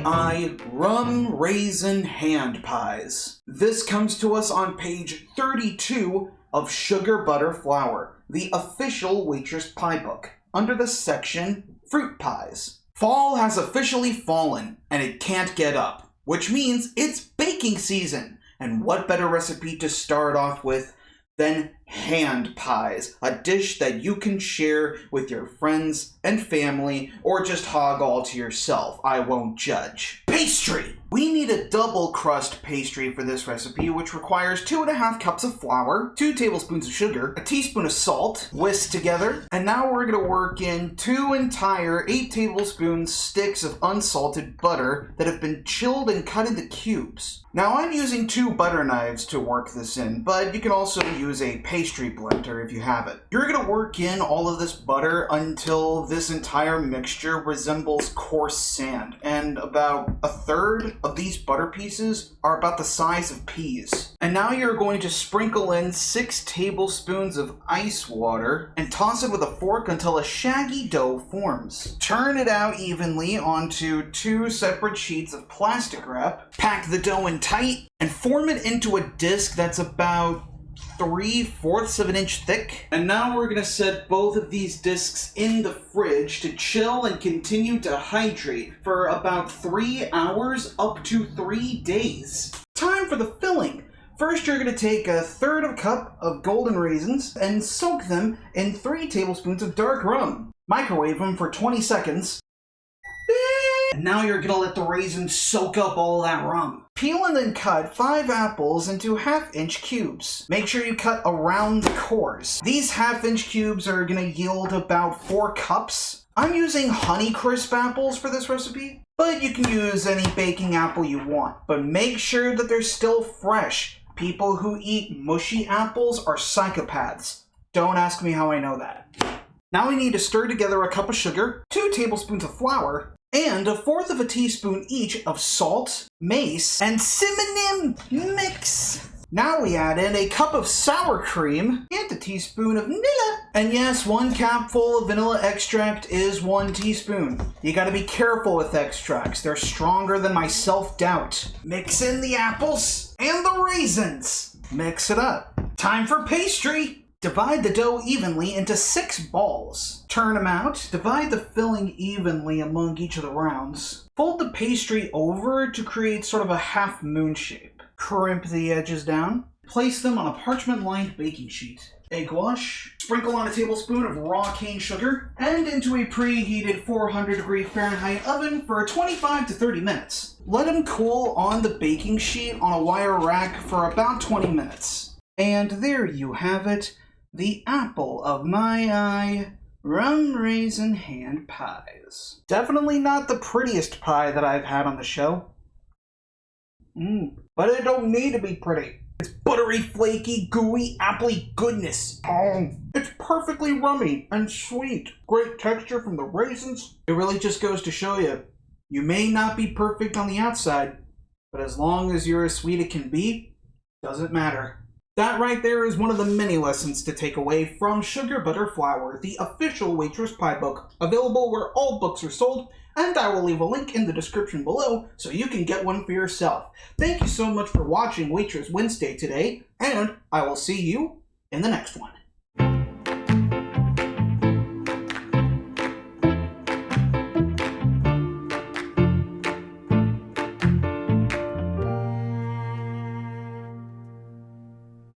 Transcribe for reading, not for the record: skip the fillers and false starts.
rum raisin hand pies. This comes to us on page 32 of Sugar Butter Flour, the official Waitress pie book, under the section Fruit Pies. Fall has officially fallen, and it can't get up, which means it's baking season. And what better recipe to start off with than hand pies, a dish that you can share with your friends and family, or just hog all to yourself. I won't judge. Pastry! We need a double crust pastry for this recipe, which requires 2.5 cups of flour, 2 tablespoons of sugar, a teaspoon of salt, whisked together, and now we're going to work in 2 entire 8 tablespoon sticks of unsalted butter that have been chilled and cut into cubes. Now I'm using 2 butter knives to work this in, but you can also use a pastry blender if you have it. You're going to work in all of this butter until this entire mixture resembles coarse sand, and about 1/3 of these butter pieces are about the size of peas. And now you're going to sprinkle in 6 tablespoons of ice water and toss it with a fork until a shaggy dough forms. Turn it out evenly onto 2 separate sheets of plastic wrap, pack the dough in tight, and form it into a disc that's about 3/4 of an inch thick. And now we're going to set both of these discs in the fridge to chill and continue to hydrate for about 3 hours up to 3 days. Time for the filling. First, you're going to take 1/3 cup of golden raisins and soak them in 3 tablespoons of dark rum. Microwave them for 20 seconds. And now you're going to let the raisins soak up all that rum. Peel and then cut 5 apples into 1/2-inch cubes. Make sure you cut around the cores. These 1/2-inch cubes are going to yield about 4 cups. I'm using Honeycrisp apples for this recipe, but you can use any baking apple you want. But make sure that they're still fresh. People who eat mushy apples are psychopaths. Don't ask me how I know that. Now we need to stir together a cup of sugar, 2 tablespoons of flour, and 1/4 teaspoon each of salt, mace, and cinnamon mix. Now we add in a cup of sour cream and a teaspoon of vanilla. And yes, 1 capful of vanilla extract is 1 teaspoon. You gotta be careful with extracts. They're stronger than my self-doubt. Mix in the apples and the raisins. Mix it up. Time for pastry. Divide the dough evenly into 6 balls. Turn them out. Divide the filling evenly among each of the rounds. Fold the pastry over to create sort of a half moon shape. Crimp the edges down. Place them on a parchment-lined baking sheet. Egg wash. Sprinkle on a tablespoon of raw cane sugar. And into a preheated 400-degree Fahrenheit oven for 25 to 30 minutes. Let them cool on the baking sheet on a wire rack for about 20 minutes. And there you have it. The apple of my eye, rum raisin hand pies. Definitely not the prettiest pie that I've had on the show. But it don't need to be pretty. It's buttery, flaky, gooey, appley goodness. It's perfectly rummy and sweet. Great texture from the raisins. It really just goes to show you, you may not be perfect on the outside, but as long as you're as sweet as it can be, doesn't matter. That right there is one of the many lessons to take away from Sugar Butter Flour, the official Waitress pie book, available where all books are sold, and I will leave a link in the description below so you can get one for yourself. Thank you so much for watching Waitress Wednesday today, and I will see you in the next one.